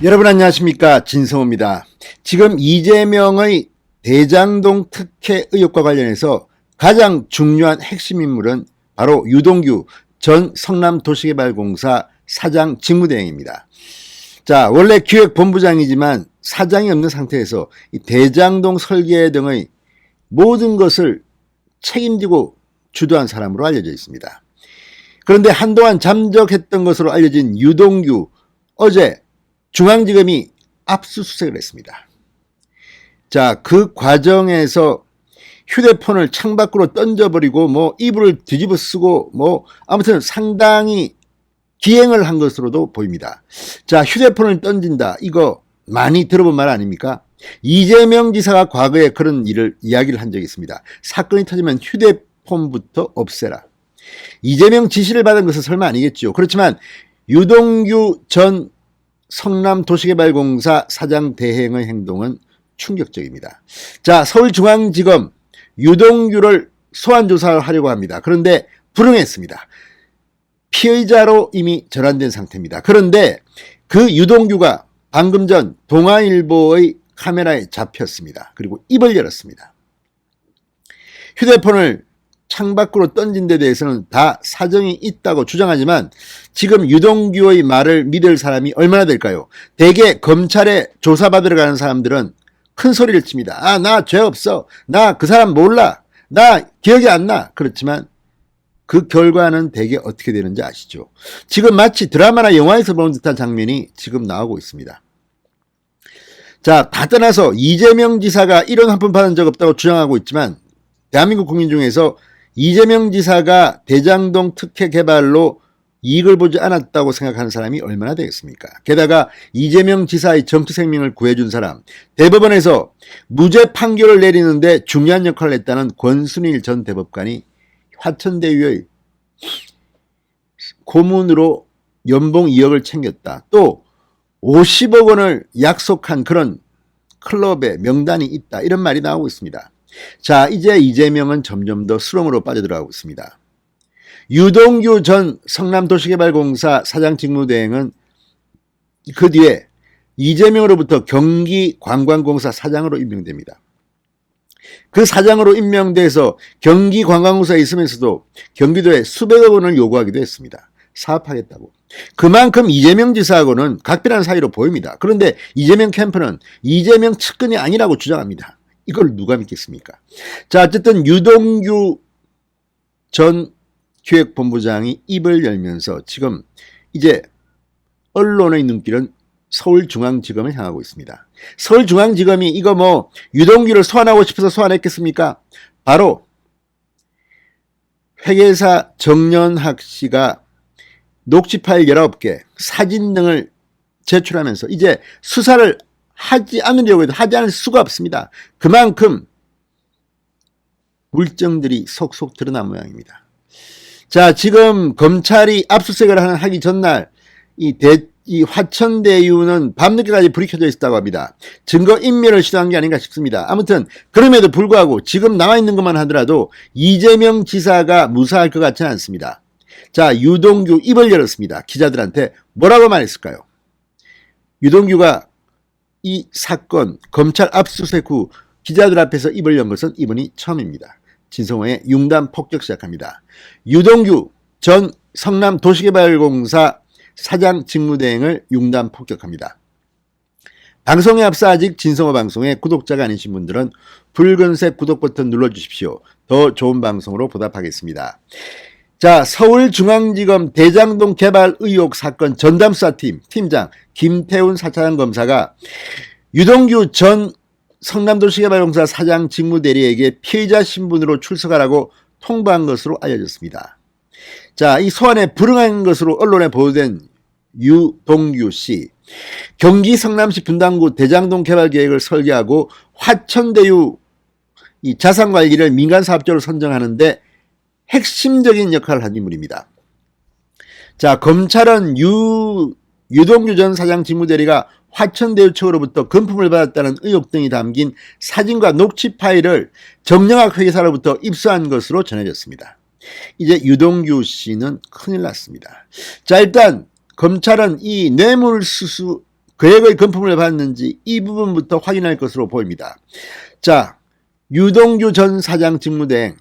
여러분 안녕하십니까, 진성호입니다. 지금 이재명의 대장동 특혜 의혹과 관련해서 가장 중요한 핵심 인물은 바로 유동규 전 성남도시개발공사 사장 직무대행입니다. 자, 원래 기획본부장이지만 사장이 없는 상태에서 이 대장동 설계 등의 모든 것을 책임지고 주도한 사람으로 알려져 있습니다. 그런데 한동안 잠적했던 것으로 알려진 유동규, 어제 중앙지검이 압수수색을 했습니다. 자, 그 과정에서 휴대폰을 창밖으로 던져버리고 이불을 뒤집어 쓰고 아무튼 상당히 기행을 한 것으로도 보입니다. 자, 휴대폰을 던진다, 이거 많이 들어본 말 아닙니까? 이재명 지사가 과거에 그런 이야기를 한 적이 있습니다. 사건이 터지면 휴대폰부터 없애라. 이재명 지시를 받은 것은 설마 아니겠죠. 그렇지만 유동규 전 성남도시개발공사 사장 대행의 행동은 충격적입니다. 자, 서울중앙지검 유동규를 소환조사를 하려고 합니다. 그런데 불응했습니다. 피의자로 이미 전환된 상태입니다. 그런데 그 유동규가 방금 전 동아일보의 카메라에 잡혔습니다. 그리고 입을 열었습니다. 휴대폰을 창밖으로 던진 데 대해서는 다 사정이 있다고 주장하지만 지금 유동규의 말을 믿을 사람이 얼마나 될까요? 대개 검찰에 조사받으러 가는 사람들은 큰 소리를 칩니다. 아, 나 죄 없어. 나 그 사람 몰라. 나 기억이 안 나. 그렇지만 그 결과는 대개 어떻게 되는지 아시죠? 지금 마치 드라마나 영화에서 본 듯한 장면이 지금 나오고 있습니다. 자, 다 떠나서 이재명 지사가 1원 한 푼 받은 적 없다고 주장하고 있지만 대한민국 국민 중에서 이재명 지사가 대장동 특혜 개발로 이익을 보지 않았다고 생각하는 사람이 얼마나 되겠습니까? 게다가 이재명 지사의 정치 생명을 구해준 사람, 대법원에서 무죄 판결을 내리는데 중요한 역할을 했다는 권순일 전 대법관이 화천대유의 고문으로 연봉 2억을 챙겼다. 또 50억 원을 약속한 그런 클럽의 명단이 있다. 이런 말이 나오고 있습니다. 자, 이제 이재명은 점점 더 수렁으로 빠져들어가고 있습니다. 유동규 전 성남도시개발공사 사장 직무대행은 그 뒤에 이재명으로부터 경기관광공사 사장으로 임명됩니다. 그 사장으로 임명돼서 경기관광공사에 있으면서도 경기도에 수백억 원을 요구하기도 했습니다. 사업하겠다고. 그만큼 이재명 지사하고는 각별한 사이로 보입니다. 그런데 이재명 캠프는 이재명 측근이 아니라고 주장합니다. 이걸 누가 믿겠습니까? 자, 어쨌든 유동규 전 기획본부장이 입을 열면서 지금 이제 언론의 눈길은 서울중앙지검을 향하고 있습니다. 서울중앙지검이 이거 유동규를 소환하고 싶어서 소환했겠습니까? 바로 회계사 정연학 씨가 녹취 파일 19개, 사진 등을 제출하면서 이제 수사를 하지 않으려고 해도 하지 않을 수가 없습니다. 그만큼 물증들이 속속 드러난 모양입니다. 자, 지금 검찰이 압수수색을 하기 전날 이 화천대유는 밤늦게까지 불이 켜져 있었다고 합니다. 증거 인멸을 시도한 게 아닌가 싶습니다. 아무튼 그럼에도 불구하고 지금 나와 있는 것만 하더라도 이재명 지사가 무사할 것 같지는 않습니다. 자, 유동규 입을 열었습니다. 기자들한테 뭐라고 말했을까요? 유동규가 이 사건 검찰 압수수색 후 기자들 앞에서 입을 연 것은 이번이 처음입니다. 진성호의 융단 폭격 시작합니다. 유동규 전 성남도시개발공사 사장 직무대행을 융단 폭격합니다. 방송에 앞서 아직 진성호 방송의 구독자가 아니신 분들은 붉은색 구독 버튼 눌러주십시오. 더 좋은 방송으로 보답하겠습니다. 자, 서울중앙지검 대장동 개발 의혹 사건 전담수사팀 팀장 김태훈 4차장 검사가 유동규 전 성남도시개발공사 사장 직무대리에게 피의자 신분으로 출석하라고 통보한 것으로 알려졌습니다. 자, 이 소환에 불응한 것으로 언론에 보도된 유동규 씨, 경기 성남시 분당구 대장동 개발 계획을 설계하고 화천대유 이 자산관리를 민간사업자로 선정하는데 핵심적인 역할을 한 인물입니다. 자, 검찰은 유동규 전 사장 직무대리가 화천대유 측으로부터 금품을 받았다는 의혹 등이 담긴 사진과 녹취 파일을 정영학 회계사로부터 입수한 것으로 전해졌습니다. 이제 유동규 씨는 큰일 났습니다. 자, 일단 검찰은 이 뇌물수수 거액의 금품을 받았는지 이 부분부터 확인할 것으로 보입니다. 자, 유동규 전 사장 직무대행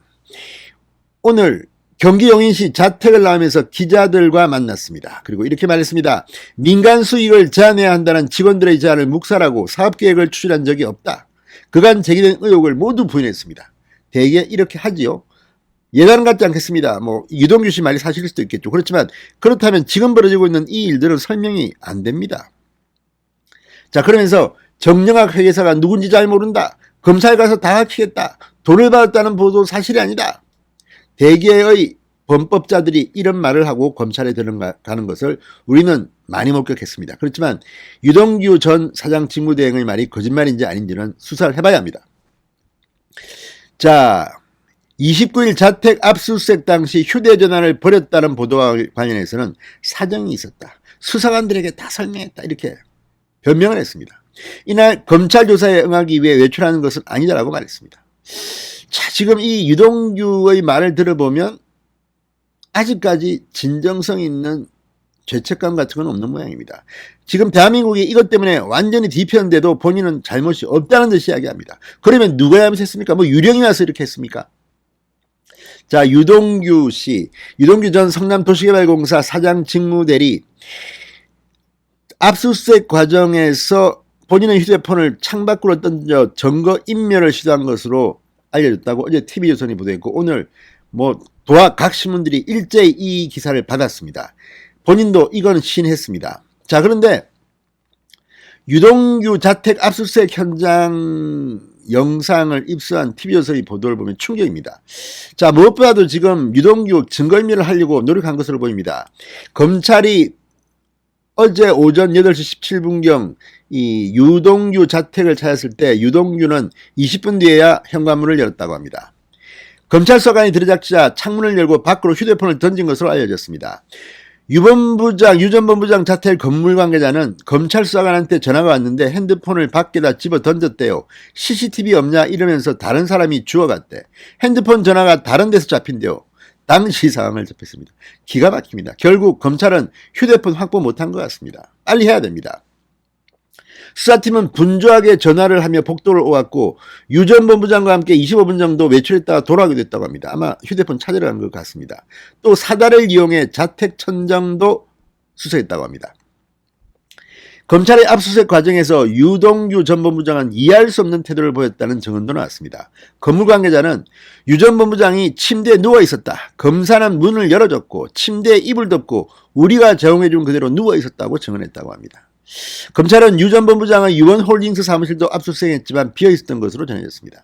오늘 경기 용인시 자택을 나오면서 기자들과 만났습니다. 그리고 이렇게 말했습니다. 민간 수익을 제한해야 한다는 직원들의 제안을 묵살하고 사업계획을 추진한 적이 없다. 그간 제기된 의혹을 모두 부인했습니다. 대개 이렇게 하지요. 예단 같지 않겠습니다. 유동규 씨 말이 사실일 수도 있겠죠. 그렇지만 그렇다면 지금 벌어지고 있는 이 일들은 설명이 안 됩니다. 자, 그러면서 정영학 회계사가 누군지 잘 모른다. 검찰 가서 다 밝히겠다. 돈을 받았다는 보도 사실이 아니다. 대개의 범법자들이 이런 말을 하고 검찰에 들어가는 것을 우리는 많이 목격했습니다. 그렇지만 유동규 전 사장 직무대행의 말이 거짓말인지 아닌지는 수사를 해봐야 합니다. 자, 29일 자택 압수수색 당시 휴대전화를 버렸다는 보도와 관련해서는 사정이 있었다. 수사관들에게 다 설명했다. 이렇게 변명을 했습니다. 이날 검찰 조사에 응하기 위해 외출하는 것은 아니다라고 말했습니다. 자, 지금 이 유동규의 말을 들어보면 아직까지 진정성 있는 죄책감 같은 건 없는 모양입니다. 지금 대한민국이 이것 때문에 완전히 뒤편인데도 본인은 잘못이 없다는 듯이 이야기합니다. 그러면 누가 잘못했습니까? 유령이 와서 이렇게 했습니까? 자, 유동규 씨, 유동규 전 성남도시개발공사 사장 직무대리 압수수색 과정에서 본인의 휴대폰을 창밖으로 던져 증거 인멸을 시도한 것으로 알려졌다고 어제 TV조선이 보도했고 오늘 각 신문들이 일제히 이 기사를 받았습니다. 본인도 이건 시인했습니다. 자, 그런데 유동규 자택 압수수색 현장 영상을 입수한 TV조선의 보도를 보면 충격입니다. 자, 무엇보다도 지금 유동규 증거인멸을 하려고 노력한 것으로 보입니다. 검찰이 어제 오전 8시 17분경 이 유동규 자택을 찾았을 때 유동규는 20분 뒤에야 현관문을 열었다고 합니다. 검찰 수사관이 들이닥치자 창문을 열고 밖으로 휴대폰을 던진 것으로 알려졌습니다. 유 전 본부장 자택 건물 관계자는 검찰 수사관한테 전화가 왔는데 핸드폰을 밖에다 집어 던졌대요. CCTV 없냐 이러면서 다른 사람이 주워갔대. 핸드폰 전화가 다른 데서 잡힌대요. 당시 상황을 접했습니다. 기가 막힙니다. 결국 검찰은 휴대폰 확보 못한 것 같습니다. 빨리 해야 됩니다. 수사팀은 분주하게 전화를 하며 복도를 오갔고 유 전 본부장과 함께 25분 정도 외출했다가 돌아오게 됐다고 합니다. 아마 휴대폰 찾으러 간 것 같습니다. 또 사다를 이용해 자택 천장도 수색했다고 합니다. 검찰의 압수수색 과정에서 유동규 전 본부장은 이해할 수 없는 태도를 보였다는 증언도 나왔습니다. 건물 관계자는 유 전 본부장이 침대에 누워 있었다. 검사는 문을 열어줬고 침대에 이불 덮고 우리가 제공해준 그대로 누워 있었다고 증언했다고 합니다. 검찰은 유 전 본부장의 유원홀딩스 사무실도 압수수색했지만 비어있었던 것으로 전해졌습니다.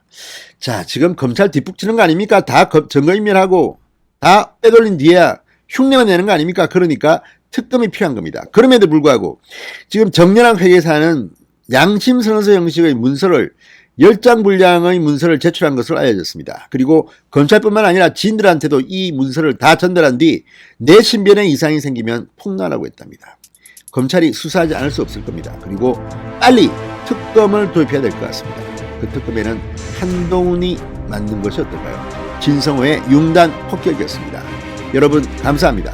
자, 지금 검찰 뒷북치는 거 아닙니까? 다 증거인멸하고 다 빼돌린 뒤에야 흉내만 내는 거 아닙니까? 그러니까 특검이 필요한 겁니다. 그럼에도 불구하고 지금 정연학 회계사는 양심선언서 형식의 문서를 10장 분량의 문서를 제출한 것으로 알려졌습니다. 그리고 검찰뿐만 아니라 지인들한테도 이 문서를 다 전달한 뒤 내 신변에 이상이 생기면 폭로하라고 했답니다. 검찰이 수사하지 않을 수 없을 겁니다. 그리고 빨리 특검을 도입해야 될 것 같습니다. 그 특검에는 한동훈이 맞는 것이 어떨까요? 진성호의 융단 폭격이었습니다. 여러분 감사합니다.